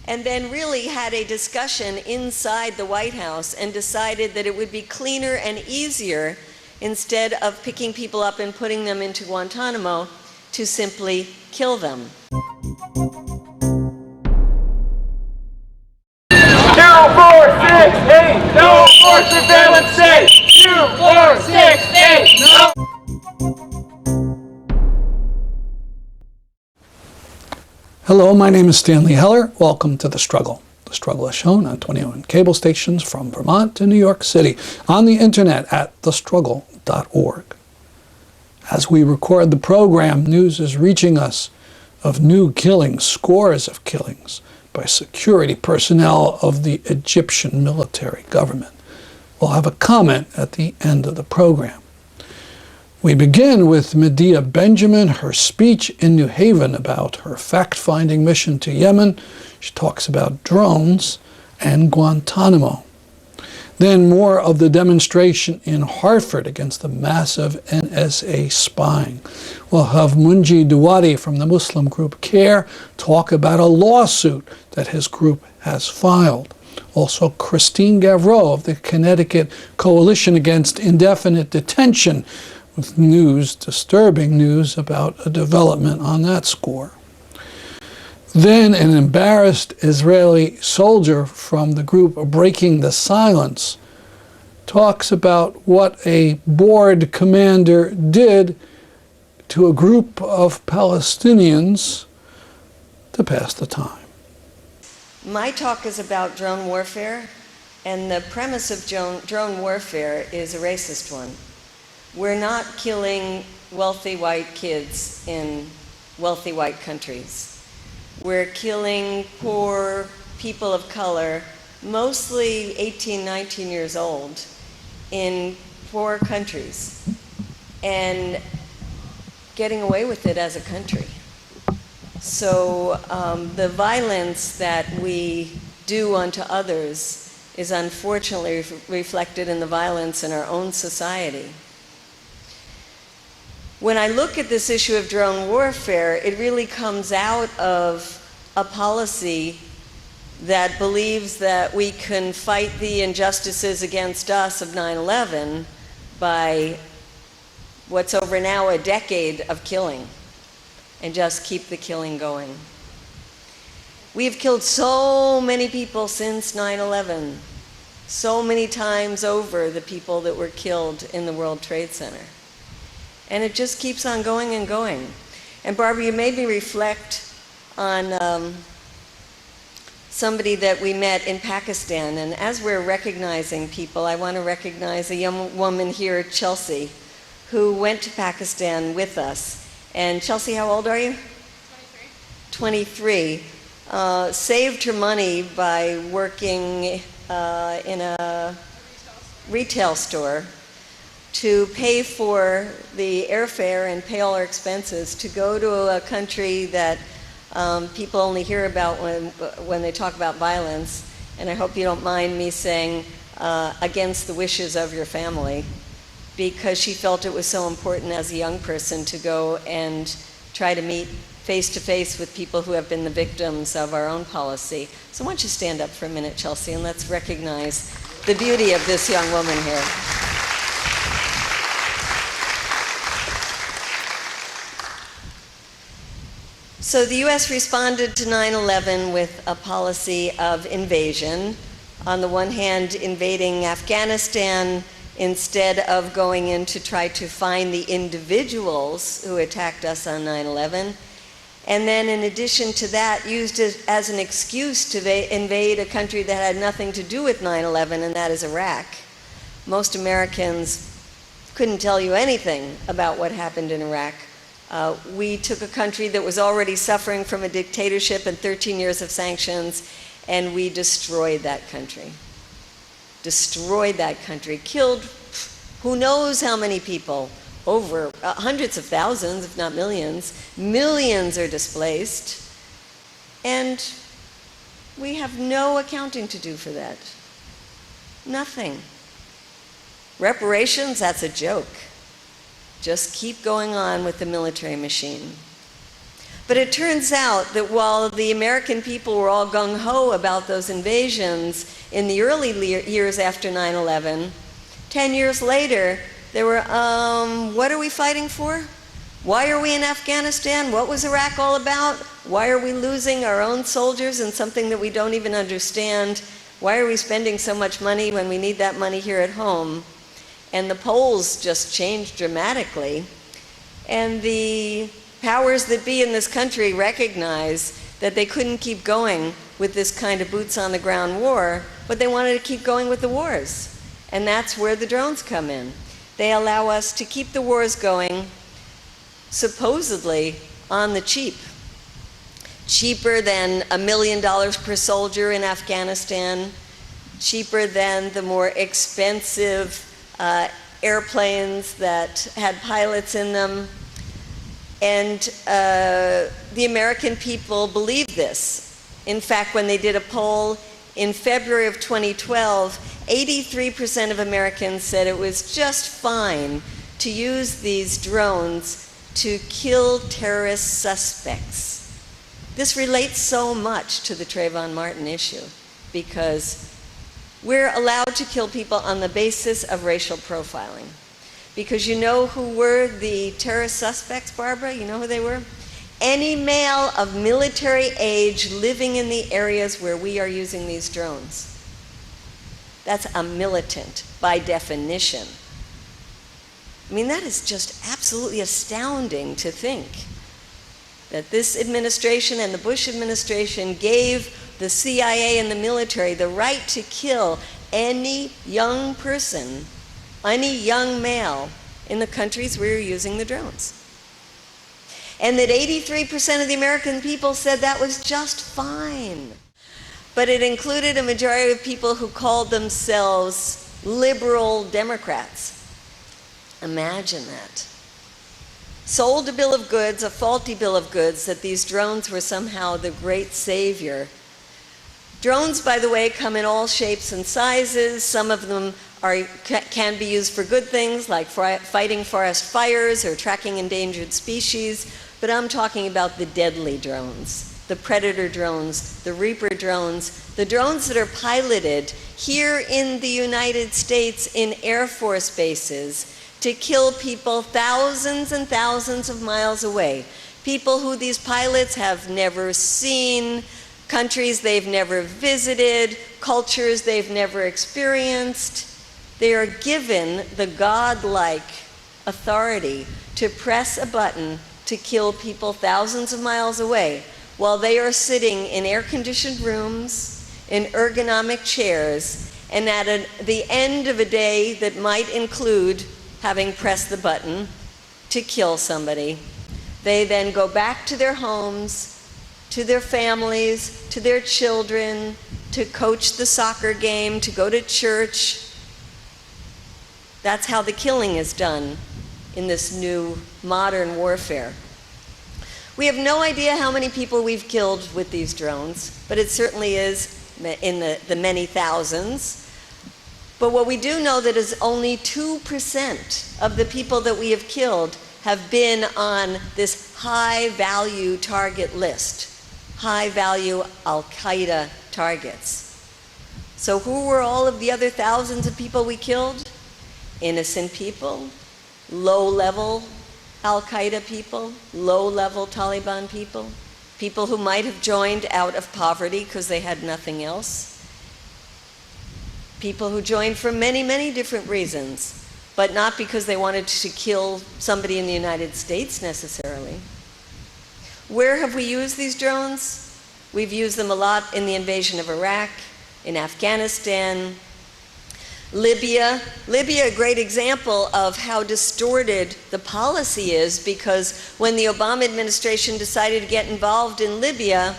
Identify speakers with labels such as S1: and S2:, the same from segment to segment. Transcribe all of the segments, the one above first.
S1: and then really had a discussion inside the White House and decided that it would be cleaner and easier, instead of picking people up and putting them into Guantanamo, to simply kill them.
S2: 2468, no more surveillance state. 2468, no.
S3: Hello, my name is Stanley Heller. Welcome to The Struggle. The Struggle is shown on 21 cable stations from Vermont to New York City, on the internet at thestruggle.org. As we record the program, news is reaching us of new killings, scores of killings, by security personnel of the Egyptian military government. We'll have a comment at the end of the program. We begin with Medea Benjamin, her speech in New Haven about her fact-finding mission to Yemen. She talks about drones and Guantanamo. Then more of the demonstration in Hartford against the massive NSA spying. We'll have Mongi Dhaouadi from the Muslim group CAIR talk about a lawsuit that his group has filed. Also, Christine Gauvreau of the Connecticut Coalition Against Indefinite Detention, with news, disturbing news about a development on that score. Then an embarrassed Israeli soldier from the group Breaking the Silence talks about what a board commander did to a group of Palestinians to pass the time.
S1: My talk is about drone warfare, and the premise of drone warfare is a racist one. We're not killing wealthy white kids in wealthy white countries. We're killing poor people of color, mostly 18, 19 years old, in poor countries, and getting away with it as a country. So the violence that we do unto others is unfortunately reflected in the violence in our own society. When I look at this issue of drone warfare, it really comes out of a policy that believes that we can fight the injustices against us of 9/11 by what's over now a decade of killing, and just keep the killing going. We've killed so many people since 9/11, so many times over the people that were killed in the World Trade Center. And it just keeps on going and going. And Barbara, you made me reflect on somebody that we met in Pakistan. And as we're recognizing people, I want to recognize a young woman here, Chelsea, who went to Pakistan with us. And Chelsea, how old are you? 23. 23. Saved her money by working in a retail store to pay for the airfare and pay all our expenses to go to a country that people only hear about when they talk about violence. And I hope you don't mind me saying against the wishes of your family, because she felt it was so important as a young person to go and try to meet face to face with people who have been the victims of our own policy. So why don't you stand up for a minute, Chelsea, and let's recognize the beauty of this young woman here. So the US responded to 9/11 with a policy of invasion. On the one hand, invading Afghanistan instead of going in to try to find the individuals who attacked us on 9/11. And then in addition to that, used it as an excuse to invade a country that had nothing to do with 9/11, and that is Iraq. Most Americans couldn't tell you anything about what happened in Iraq. We took a country that was already suffering from a dictatorship and 13 years of sanctions, and we destroyed that country. Destroyed that country, killed who knows how many people, over hundreds of thousands, if not millions. Millions are displaced, and we have no accounting to do for that. Nothing. Reparations, that's a joke. Just keep going on with the military machine. But it turns out that while the American people were all gung-ho about those invasions in the early years after 9/11, 10 years later, they were, what are we fighting for? Why are we in Afghanistan? What was Iraq all about? Why are we losing our own soldiers in something that we don't even understand? Why are we spending so much money when we need that money here at home? And the polls just changed dramatically. And the powers that be in this country recognize that they couldn't keep going with this kind of boots on the ground war, but they wanted to keep going with the wars. And that's where the drones come in. They allow us to keep the wars going, supposedly on the cheap. Cheaper than $1 million per soldier in Afghanistan, cheaper than the more expensive airplanes that had pilots in them. And the American people believe this. In fact, when they did a poll in February of 2012, 83% of Americans said it was just fine to use these drones to kill terrorist suspects. This relates so much to the Trayvon Martin issue because we're allowed to kill people on the basis of racial profiling. Because you know who were the terrorist suspects, Barbara? You know who they were? Any male of military age living in the areas where we are using these drones. That's a militant by definition. I mean, that is just absolutely astounding to think that this administration and the Bush administration gave the CIA and the military the right to kill any young person, any young male in the countries where you're using the drones. And that 83% of the American people said that was just fine. But it included a majority of people who called themselves liberal Democrats. Imagine that. Sold a bill of goods, a faulty bill of goods, that these drones were somehow the great savior. Drones, by the way, come in all shapes and sizes. Some of them can be used for good things, like fighting forest fires or tracking endangered species. But I'm talking about the deadly drones, the Predator drones, the Reaper drones, the drones that are piloted here in the United States in Air Force bases to kill people thousands and thousands of miles away. People who these pilots have never seen, countries they've never visited, cultures they've never experienced. They are given the godlike authority to press a button to kill people thousands of miles away while they are sitting in air-conditioned rooms, in ergonomic chairs, and at the end of a day that might include having pressed the button to kill somebody. They then go back to their homes, to their families, to their children, to coach the soccer game, to go to church. That's how the killing is done in this new modern warfare. We have no idea how many people we've killed with these drones, but it certainly is in the many thousands. But what we do know that is only 2% of the people that we have killed have been on this high-value target list, high-value Al-Qaeda targets. So who were all of the other thousands of people we killed? Innocent people, low-level Al-Qaeda people, low-level Taliban people, people who might have joined out of poverty because they had nothing else, people who joined for many, many different reasons, but not because they wanted to kill somebody in the United States necessarily. Where have we used these drones? We've used them a lot in the invasion of Iraq, in Afghanistan, Libya, a great example of how distorted the policy is, because when the Obama administration decided to get involved in Libya,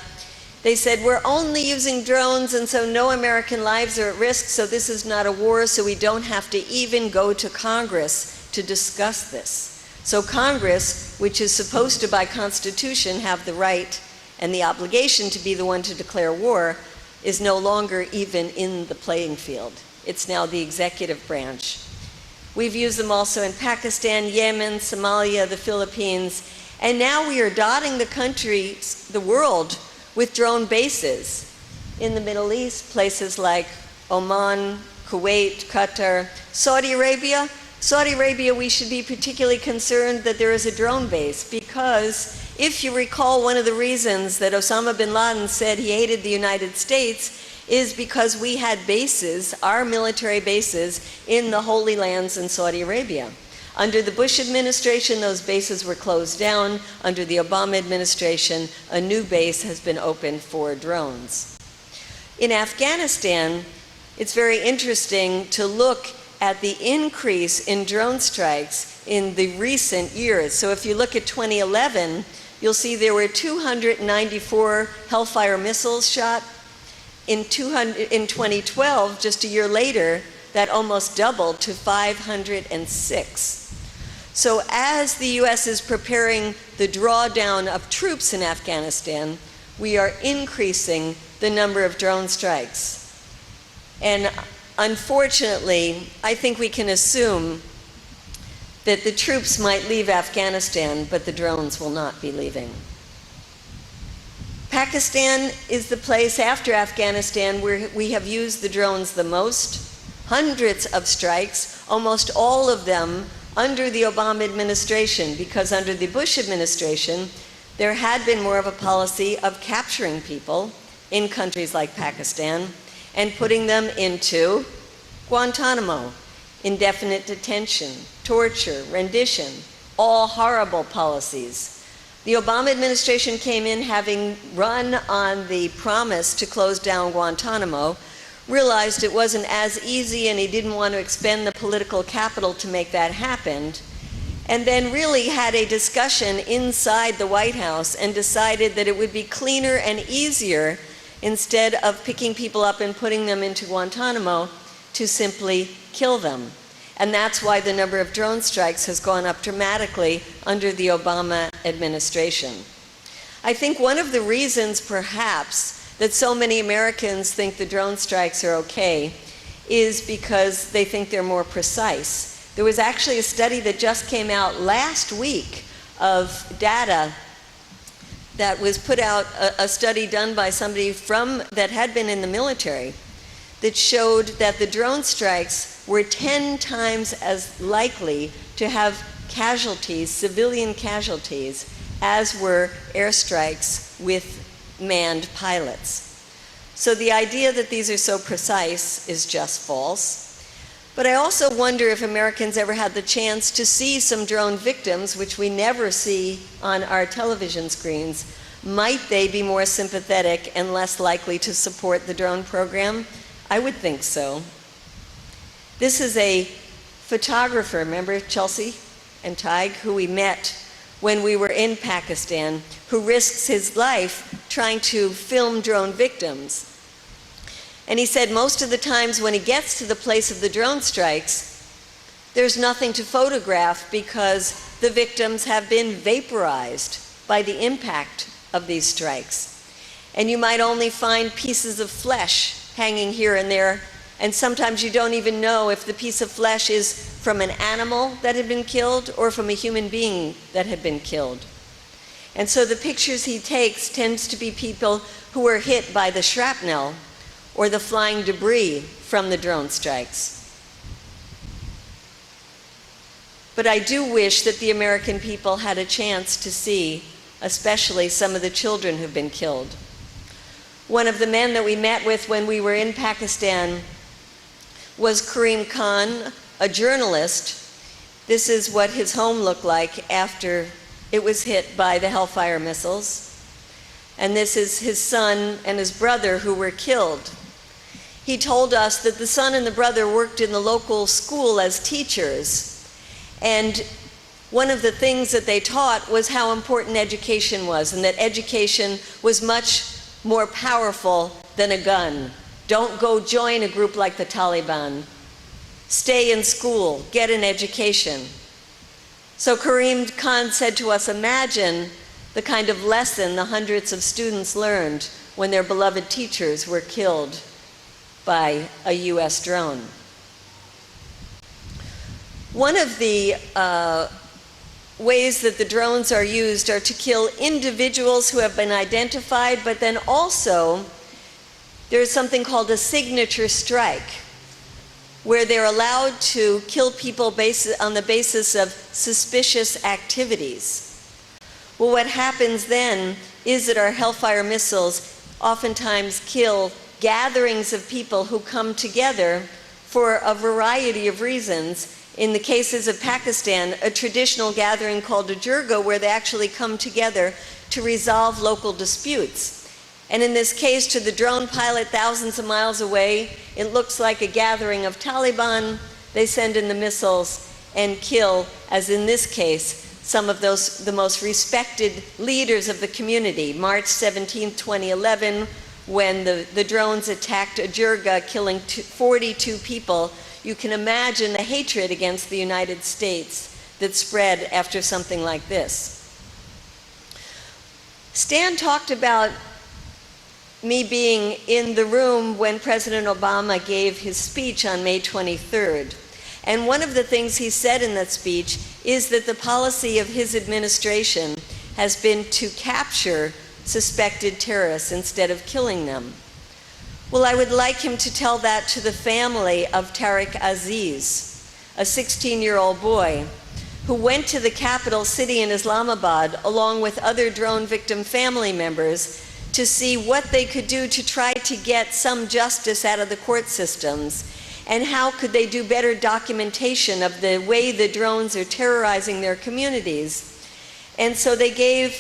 S1: they said, we're only using drones and so no American lives are at risk, so this is not a war, so we don't have to even go to Congress to discuss this. So Congress, which is supposed to by Constitution have the right and the obligation to be the one to declare war, is no longer even in the playing field. It's now the executive branch. We've used them also in Pakistan, Yemen, Somalia, the Philippines, And now we are dotting the world with drone bases. In the Middle East, places like Oman, Kuwait, Qatar, Saudi Arabia. Saudi Arabia, we should be particularly concerned that there is a drone base, because if you recall, one of the reasons that Osama bin Laden said he hated the United States is because we had bases, our military bases, in the Holy Lands in Saudi Arabia. Under the Bush administration, those bases were closed down. Under the Obama administration, a new base has been opened for drones. In Afghanistan, it's very interesting to look at the increase in drone strikes in the recent years. So if you look at 2011, you'll see there were 294 Hellfire missiles shot. In 2012, just a year later, that almost doubled to 506. So as the US is preparing the drawdown of troops in Afghanistan, we are increasing the number of drone strikes. And unfortunately, I think we can assume that the troops might leave Afghanistan, but the drones will not be leaving. Pakistan is the place after Afghanistan where we have used the drones the most. Hundreds of strikes, almost all of them under the Obama administration, because under the Bush administration, there had been more of a policy of capturing people in countries like Pakistan and putting them into Guantanamo, indefinite detention, torture, rendition, all horrible policies. The Obama administration came in having run on the promise to close down Guantanamo, realized it wasn't as easy and he didn't want to expend the political capital to make that happen, and then really had a discussion inside the White House and decided that it would be cleaner and easier, instead of picking people up and putting them into Guantanamo, to simply kill them. And that's why the number of drone strikes has gone up dramatically under the Obama administration. I think one of the reasons, perhaps, that so many Americans think the drone strikes are okay is because they think they're more precise. There was actually a study that just came out last week of data that was put out, a study done by somebody that had been in the military, that showed that the drone strikes were 10 times as likely to have casualties, civilian casualties, as were airstrikes with manned pilots. So the idea that these are so precise is just false. But I also wonder if Americans ever had the chance to see some drone victims, which we never see on our television screens. Might they be more sympathetic and less likely to support the drone program? I would think so. This is a photographer, remember Chelsea and Tig, who we met when we were in Pakistan, who risks his life trying to film drone victims. And he said most of the times when he gets to the place of the drone strikes, there's nothing to photograph because the victims have been vaporized by the impact of these strikes. And you might only find pieces of flesh hanging here and there, and sometimes you don't even know if the piece of flesh is from an animal that had been killed or from a human being that had been killed. And so the pictures he takes tends to be people who were hit by the shrapnel or the flying debris from the drone strikes. But I do wish that the American people had a chance to see, especially some of the children who've been killed. One of the men that we met with when we were in Pakistan was Karim Khan, a journalist. This is what his home looked like after it was hit by the Hellfire missiles. And this is his son and his brother who were killed. He told us that the son and the brother worked in the local school as teachers. And one of the things that they taught was how important education was, and that education was much more powerful than a gun. Don't go join a group like the Taliban. Stay in school, get an education. So Karim Khan said to us, imagine the kind of lesson the hundreds of students learned when their beloved teachers were killed by a US drone. One of the ways that the drones are used are to kill individuals who have been identified, but then also there's something called a signature strike, where they're allowed to kill people on the basis of suspicious activities. Well, what happens then is that our Hellfire missiles oftentimes kill gatherings of people who come together for a variety of reasons. In the cases of Pakistan, a traditional gathering called a jirga, where they actually come together to resolve local disputes. And in this case, to the drone pilot thousands of miles away, it looks like a gathering of Taliban. They send in the missiles and kill, as in this case, some of the most respected leaders of the community. March 17, 2011, when the drones attacked a jirga, killing 42 people, you can imagine the hatred against the United States that spread after something like this. Stan talked about me being in the room when President Obama gave his speech on May 23rd. And one of the things he said in that speech is that the policy of his administration has been to capture suspected terrorists instead of killing them. Well, I would like him to tell that to the family of Tariq Aziz, a 16-year-old boy who went to the capital city in Islamabad along with other drone victim family members to see what they could do to try to get some justice out of the court systems, and how could they do better documentation of the way the drones are terrorizing their communities. And so they gave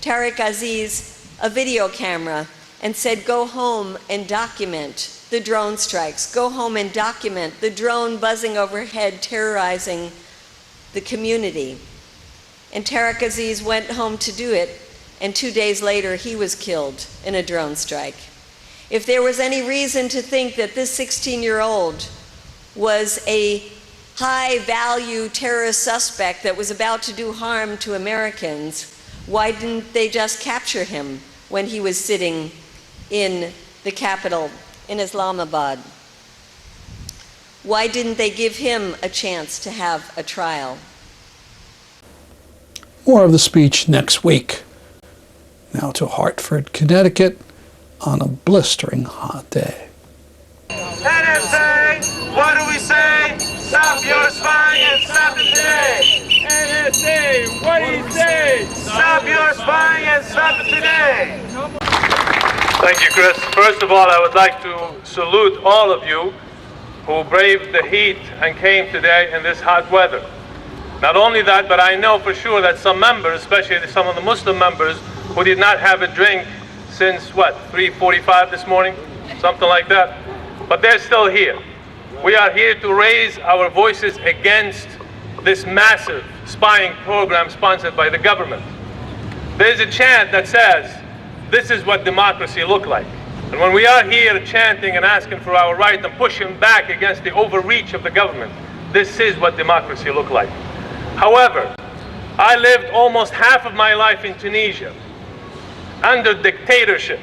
S1: Tariq Aziz a video camera and said, go home and document the drone strikes. Go home and document the drone buzzing overhead terrorizing the community. And Tariq Aziz went home to do it, and 2 days later he was killed in a drone strike. If there was any reason to think that this 16-year-old was a high-value terrorist suspect that was about to do harm to Americans, why didn't they just capture him when he was sitting in the capital in Islamabad? Why didn't they give him a chance to have a trial?
S3: More of the speech next week. Now to Hartford, Connecticut, on a blistering hot day.
S2: NSA, what do we say? Stop your spying and stop it today. NSA, what do you say? Stop your spying and stop it today.
S4: Thank you, Chris. First of all, I would like to salute all of you who braved the heat and came today in this hot weather. Not only that, but I know for sure that some members, especially some of the Muslim members, who did not have a drink since, 3:45 this morning? Something like that. But they're still here. We are here to raise our voices against this massive spying program sponsored by the government. There's a chant that says, this is what democracy looks like. And when we are here chanting and asking for our right and pushing back against the overreach of the government, this is what democracy looks like. However, I lived almost half of my life in Tunisia under dictatorship.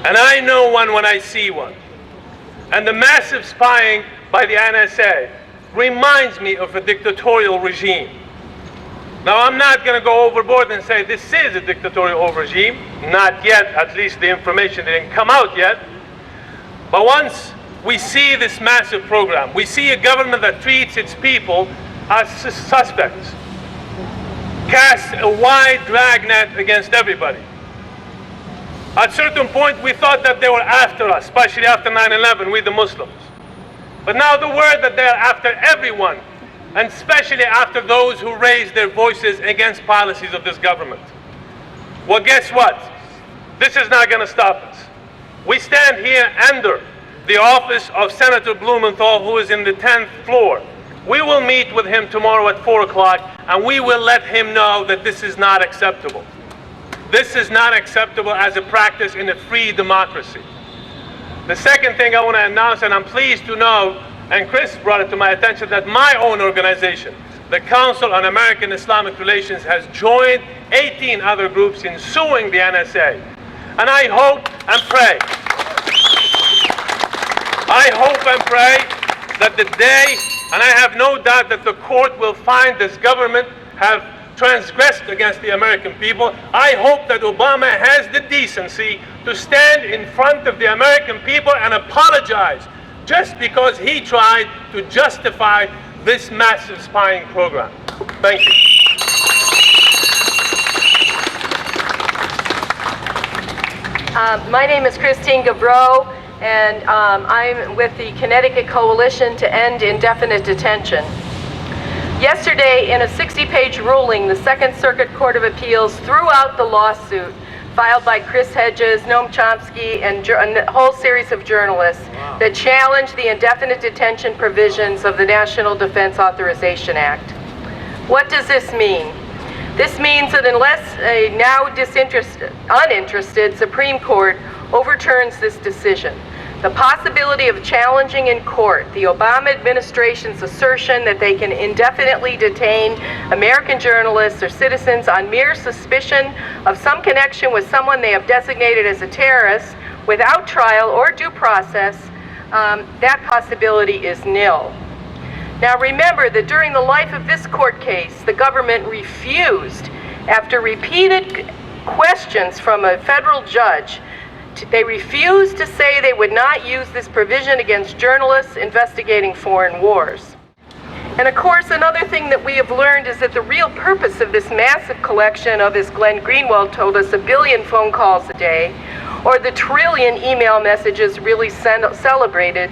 S4: And I know one when I see one. And the massive spying by the NSA reminds me of a dictatorial regime. Now, I'm not going to go overboard and say this is a dictatorial regime. Not yet, at least the information didn't come out yet. But once we see this massive program, we see a government that treats its people as suspects, casts a wide dragnet against everybody. At a certain point, we thought that they were after us, especially after 9/11, we the Muslims. But now the word that they're after everyone, and especially after those who raise their voices against policies of this government. Well, guess what? This is not going to stop us. We stand here under the office of Senator Blumenthal, who is in the 10th floor. We will meet with him tomorrow at 4 o'clock, and we will let him know that this is not acceptable. This is not acceptable as a practice in a free democracy. The second thing I want to announce, and I'm pleased to know, and Chris brought it to my attention, that my own organization, the Council on American Islamic Relations, has joined 18 other groups in suing the NSA. And I hope and pray that the day, and I have no doubt that the court will find this government have transgressed against the American people. I hope that Obama has the decency to stand in front of the American people and apologize just because he tried to justify this massive spying program. Thank you.
S5: My name is Christine Gauvreau, and I'm with the Connecticut Coalition to End Indefinite Detention. Yesterday, in a 60-page ruling, the Second Circuit Court of Appeals threw out the lawsuit filed by Chris Hedges, Noam Chomsky, and a whole series of journalists that challenged the indefinite detention provisions of the National Defense Authorization Act. What does this mean? This means that unless a now uninterested Supreme Court overturns this decision, the possibility of challenging in court the Obama administration's assertion that they can indefinitely detain American journalists or citizens on mere suspicion of some connection with someone they have designated as a terrorist without trial or due process, that possibility is nil. Now remember that during the life of this court case, the government refused, after repeated questions from a federal judge, they refused to say they would not use this provision against journalists investigating foreign wars. And of course, another thing that we have learned is that the real purpose of this massive collection of, as Glenn Greenwald told us, 1 billion phone calls a day, or the trillion email messages really celebrated,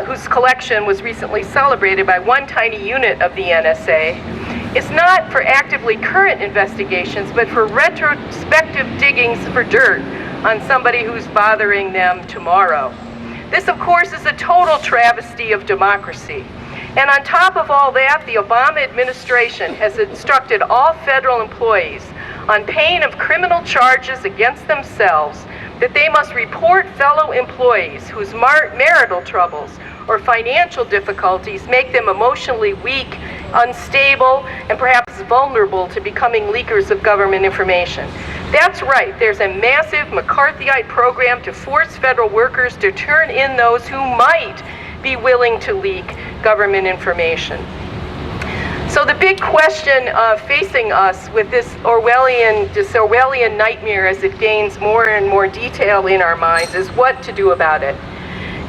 S5: whose collection was recently celebrated by one tiny unit of the NSA, is not for actively current investigations, but for retrospective diggings for dirt on somebody who's bothering them tomorrow. This, of course, is a total travesty of democracy. And on top of all that, the Obama administration has instructed all federal employees, on pain of criminal charges against themselves, that they must report fellow employees whose marital troubles or financial difficulties make them emotionally weak, unstable, and perhaps vulnerable to becoming leakers of government information. That's right, there's a massive McCarthyite program to force federal workers to turn in those who might be willing to leak government information. So the big question facing us with this Orwellian nightmare as it gains more and more detail in our minds is what to do about it.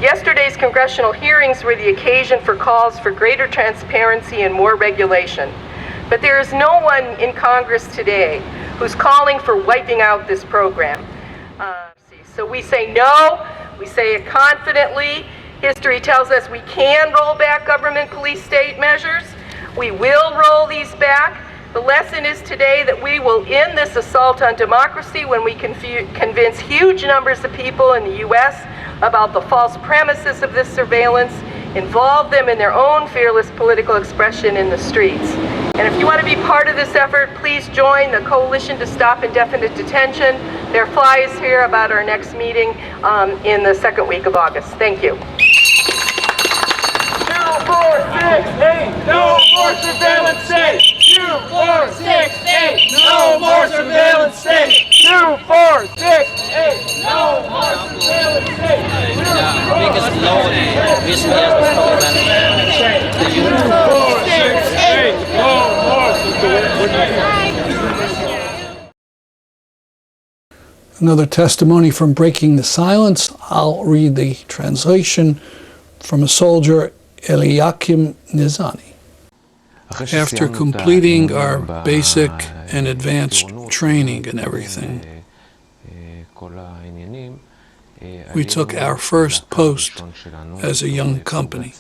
S5: Yesterday's congressional hearings were the occasion for calls for greater transparency and more regulation. But there is no one in Congress today who's calling for wiping out this program. So we say no, we say it confidently. History tells us we can roll back government police state measures. We will roll these back. The lesson is today that we will end this assault on democracy when we convince huge numbers of people in the U.S. about the false premises of this surveillance, involve them in their own fearless political expression in the streets. And if you want to be part of this effort, please join the Coalition to Stop Indefinite Detention. There are flyers here about our next meeting in the second week of August. Thank you.
S2: 2468, no more surveillance state. 2468, no more surveillance state. 2468, no more surveillance state.
S6: Biggest law recently has been the unit.
S2: 2468, no more surveillance.
S3: Another testimony from Breaking the Silence. I'll read the translation from a soldier, Eliakim Nizani. After completing our basic and advanced training and everything, we took our first post as a young company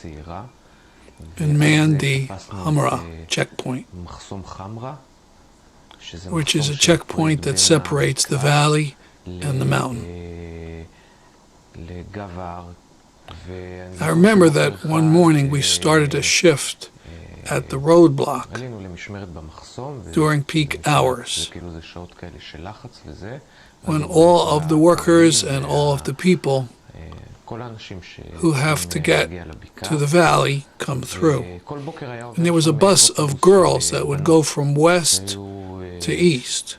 S3: and manned the Hamra checkpoint, which is a checkpoint that separates the valley and the mountain. I remember that one morning we started a shift at the roadblock during peak hours, when all of the workers and all of the people who have to get to the valley come through. And there was a bus of girls that would go from west to east,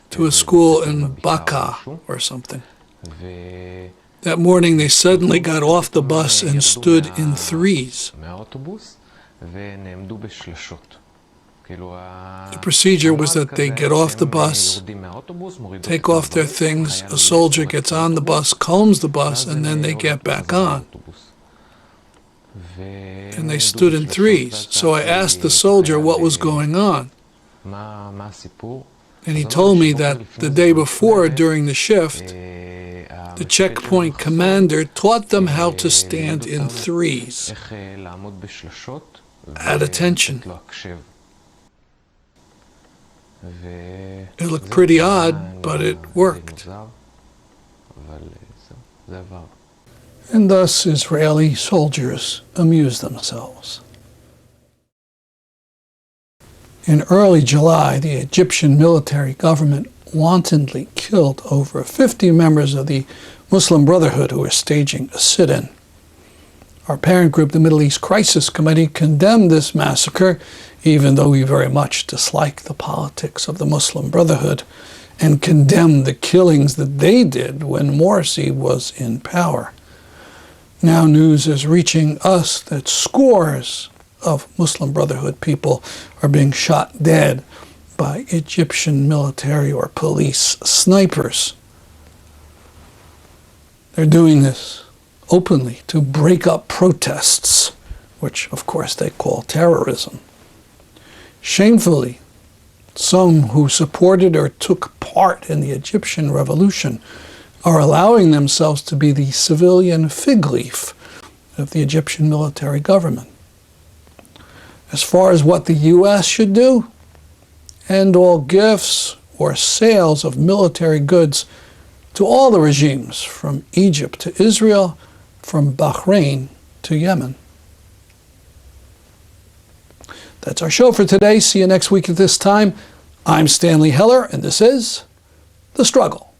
S3: to a school in Baka or something. That morning they suddenly got off the bus and stood in threes. The procedure was that they get off the bus, take off their things, a soldier gets on the bus, combs the bus, and then they get back on. And they stood in threes. So I asked the soldier what was going on. And he told me that the day before, during the shift, the checkpoint commander taught them how to stand in threes at attention. It looked pretty odd, but it worked. And thus Israeli soldiers amused themselves. In early July, the Egyptian military government wantonly killed over 50 members of the Muslim Brotherhood who were staging a sit-in. Our parent group, the Middle East Crisis Committee, condemned this massacre, even though we very much dislike the politics of the Muslim Brotherhood, and condemned the killings that they did when Morsi was in power. Now news is reaching us that scores of Muslim Brotherhood people are being shot dead by Egyptian military or police snipers. They're doing this openly to break up protests, which of course they call terrorism. Shamefully, some who supported or took part in the Egyptian revolution are allowing themselves to be the civilian fig leaf of the Egyptian military government. As far as what the U.S. should do, end all gifts or sales of military goods to all the regimes, from Egypt to Israel, from Bahrain to Yemen. That's our show for today. See you next week at this time. I'm Stanley Heller, and this is The Struggle.